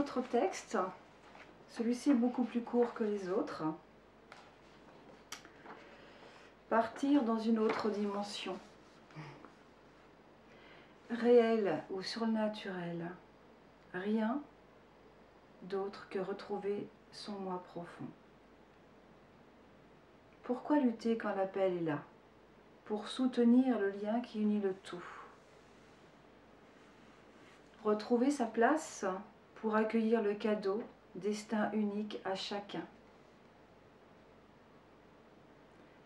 autre texte, celui-ci est beaucoup plus court que les autres. Partir dans une autre dimension, réelle ou surnaturelle, rien d'autre que retrouver son moi profond. Pourquoi lutter quand l'appel est là? Pour soutenir le lien qui unit le tout. Retrouver sa place pour accueillir le cadeau, destin unique à chacun.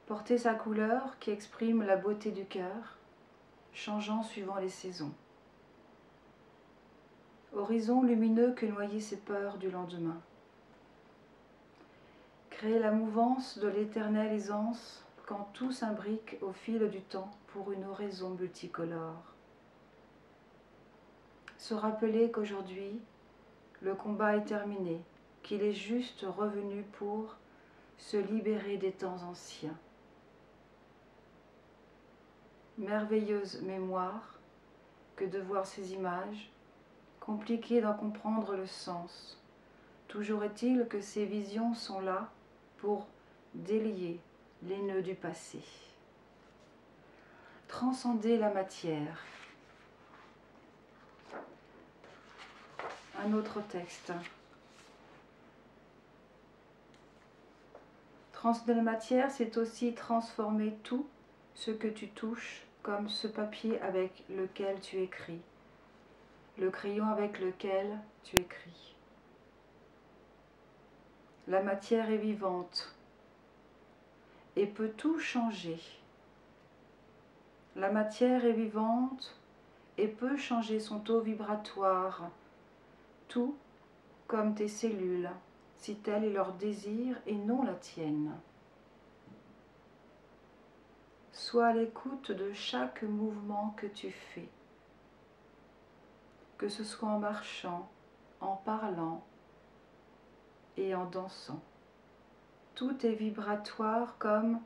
Porter sa couleur qui exprime la beauté du cœur, changeant suivant les saisons. Horizon lumineux que noyer ses peurs du lendemain. Créer la mouvance de l'éternelle aisance quand tout s'imbrique au fil du temps pour une oraison multicolore. Se rappeler qu'aujourd'hui, le combat est terminé, qu'il est juste revenu pour se libérer des temps anciens. Merveilleuse mémoire que de voir ces images, compliqué d'en comprendre le sens. Toujours est-il que ces visions sont là pour délier les nœuds du passé. Transcender la matière. Un autre texte. Transcender la matière, c'est aussi transformer tout ce que tu touches, comme ce papier avec lequel tu écris, le crayon avec lequel tu écris. La matière est vivante et peut tout changer. La matière est vivante et peut changer son taux vibratoire, tout comme tes cellules, si tel est leur désir et non la tienne. Sois à l'écoute de chaque mouvement que tu fais, que ce soit en marchant, en parlant et en dansant. Tout est vibratoire comme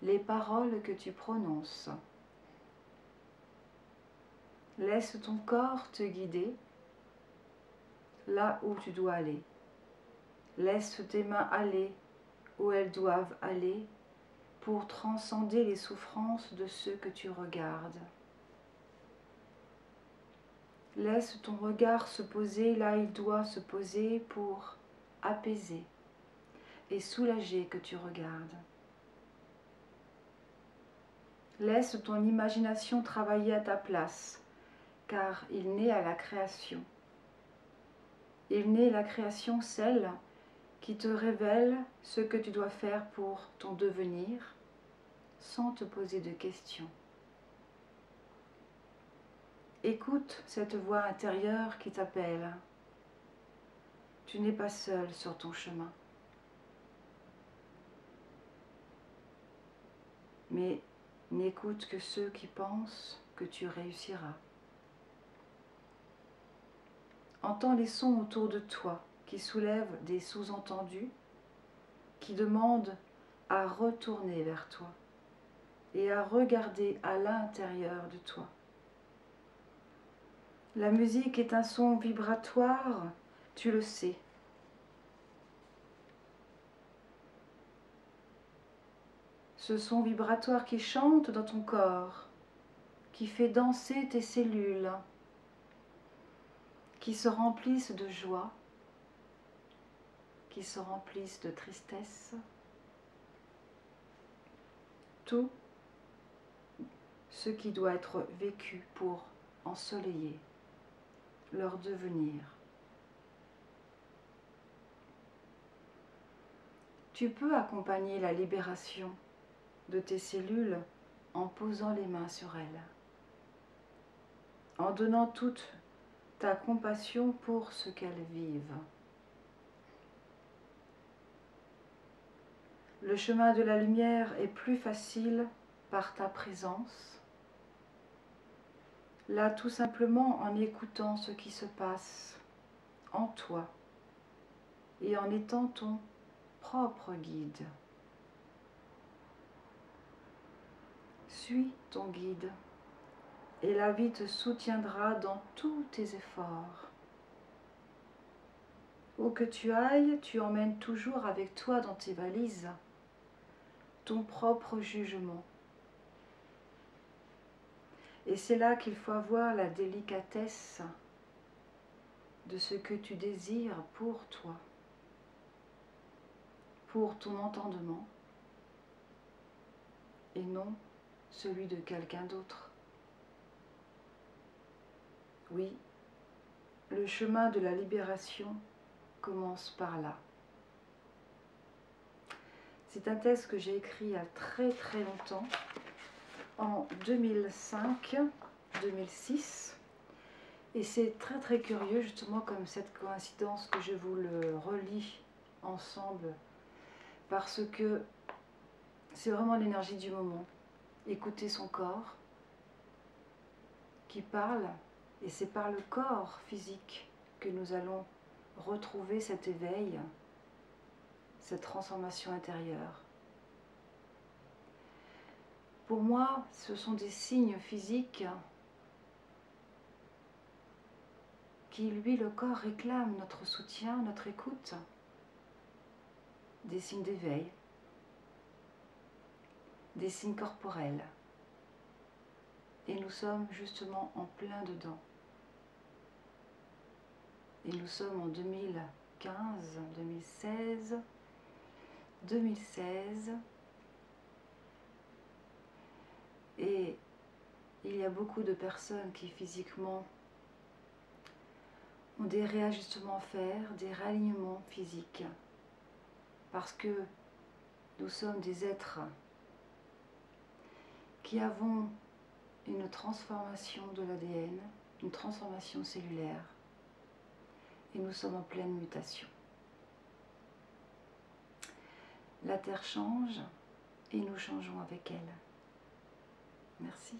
les paroles que tu prononces. Laisse ton corps te guider là où tu dois aller. Laisse tes mains aller où elles doivent aller pour transcender les souffrances de ceux que tu regardes. Laisse ton regard se poser là où il doit se poser pour apaiser et soulager que tu regardes. Laisse ton imagination travailler à ta place, car il naît à la création. Il naît la création, celle qui te révèle ce que tu dois faire pour ton devenir, sans te poser de questions. Écoute cette voix intérieure qui t'appelle. Tu n'es pas seul sur ton chemin. Mais n'écoute que ceux qui pensent que tu réussiras. Entends les sons autour de toi qui soulèvent des sous-entendus, qui demandent à retourner vers toi et à regarder à l'intérieur de toi. La musique est un son vibratoire, tu le sais. Ce son vibratoire qui chante dans ton corps, qui fait danser tes cellules, qui se remplissent de joie, qui se remplissent de tristesse. Tout ce qui doit être vécu pour ensoleiller leur devenir. Tu peux accompagner la libération de tes cellules en posant les mains sur elles, en donnant toute ta compassion pour ce qu'elles vivent. Le chemin de la lumière est plus facile par ta présence. Là, tout simplement en écoutant ce qui se passe en toi et en étant ton propre guide. Suis ton guide et la vie te soutiendra dans tous tes efforts. Où que tu ailles, tu emmènes toujours avec toi dans tes valises ton propre jugement. Et c'est là qu'il faut avoir la délicatesse de ce que tu désires pour toi, pour ton entendement, et non celui de quelqu'un d'autre. Oui, le chemin de la libération commence par là. C'est un texte que j'ai écrit il y a très très longtemps, en 2005-2006. Et c'est très très curieux, justement, comme cette coïncidence, que je vous le relis ensemble, parce que c'est vraiment l'énergie du moment. Écouter son corps qui parle, et c'est par le corps physique que nous allons retrouver cet éveil, cette transformation intérieure. Pour moi, ce sont des signes physiques qui, lui, le corps, réclame notre soutien, notre écoute, des signes d'éveil, des signes corporels. Et nous sommes justement en plein dedans. Et nous sommes en 2015, 2016, 2016. Et il y a beaucoup de personnes qui physiquement ont des réajustements à faire, des réalignements physiques. Parce que nous sommes des êtres qui avons une transformation de l'ADN, une transformation cellulaire. Et nous sommes en pleine mutation. La Terre change et nous changeons avec elle. Merci.